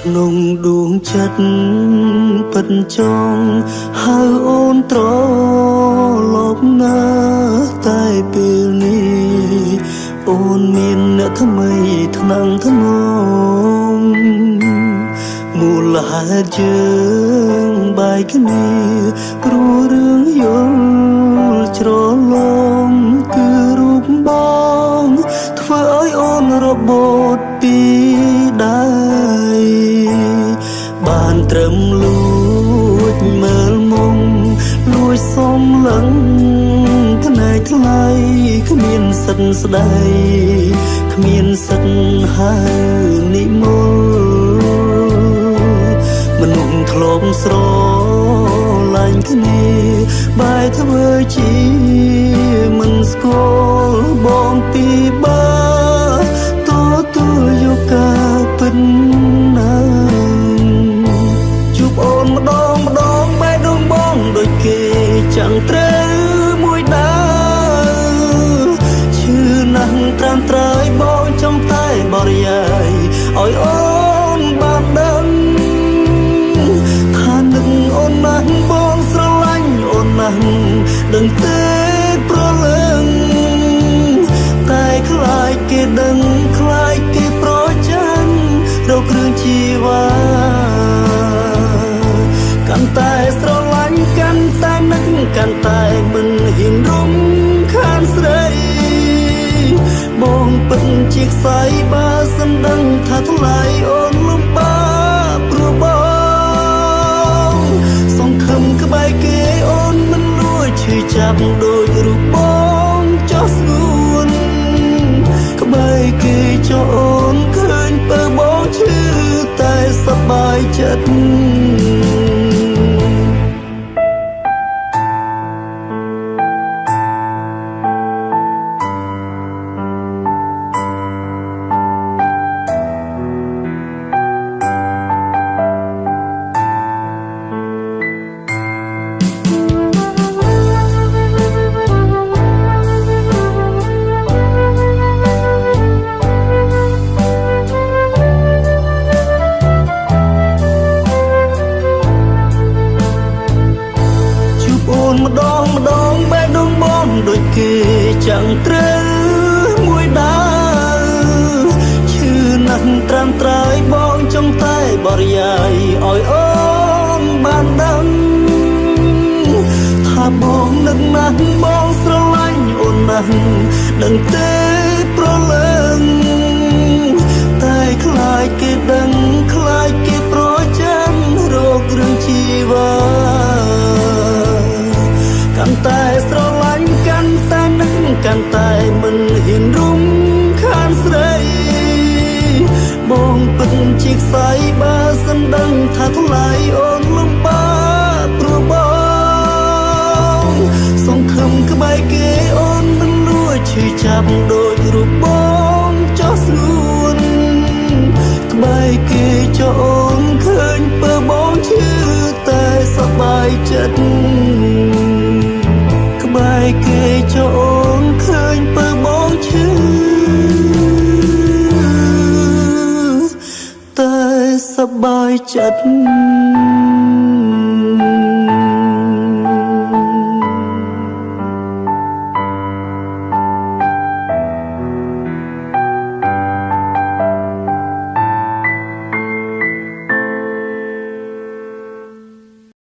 ក្នុងដួងចិត្តពិតចង់ហៅអូនត្រឡប់ណាតែពេលនេះអូនមានអ្នកថ្មីថ្នាំងថ្នមមូលហេតុយើងបែកគ្នាព្រោះរឿងយល់ច្រឡំគឺរូបបងធ្វើឲ្យអូនរបូតពីដៃបានត្រឹមលួចមើលមុំលួចសំឡឹងផ្នែកថ្លៃគ្មានសិទ្ធស្ដីគ្មានសិទ្ធហៅនិមលមនុស្សធ្លាប់ស្រឡាញ់គ្នាបែរធ្វើជាមិនស្គាល់បងពីបាទទួលយកការពិតណាជួបអូនម្ដងបែរដងបងដូចគេchẳngត្រូវមួយដើឈឺណាស់ត្រាំត្រើយបងចង់តែបរិយាយឲ្យអូនបានដឹងថានឹងអូនណាស់បងស្រឡាញ់អូនណាស់ដឹងទេប្រលឹងតែខ្លាចគេដឹងខ្លាចគេប្រចាំរកគ្រឿងជីវ៉ាកាន់តែស្រឡាញ់កាន់តែនឹកកាន់តែមិនហ៊ានរំខានស្រីបងពិតជាខ្សែបើសិនដឹងថាថ្លៃអូនលំបាកព្រោះបងសង្ឃឹមក្បែរគេអូនមិនលួចឈឺចាប់ដូចរូបបងចោះស្ងួនក្បែរគេចោះអូនឃើញពើបងឈឺតែសប្បាយចិត្តម្ដងបែរដងបងដូចគេchẳngត្រូវមួយដើឈឺណាស់ត្រាំត្រើយបងចង់តែបរិយាយឲ្យអូនបានដឹងថាបងនឹងណាស់បងស្រឡាញ់អូនណាស់ដឹងទេប្រលឹងតែខ្លាចគេដឹងខ្លាចគេប្រចាំរករឿងជីវ៉ាកាន់តែស្រឡាញ់កាន់តែនឹកកាន់តែមិនហ៊ានរំខានស្រីបងពិតជាខ្សែបើសិនដឹងថាថ្លៃអូនលំបាកព្រោះបងសង្ឃឹមក្បែរគេអូនមិនលួចឈឺចាប់ដូចរូបបងចោះស្ងួនក្បែរគេចោះអូនឃើញពើបងឈឺតែសប្បាយចិត្តក្បែរគេចោអូនឃើញពើបងឈឺតែសប្បាយចិត្ត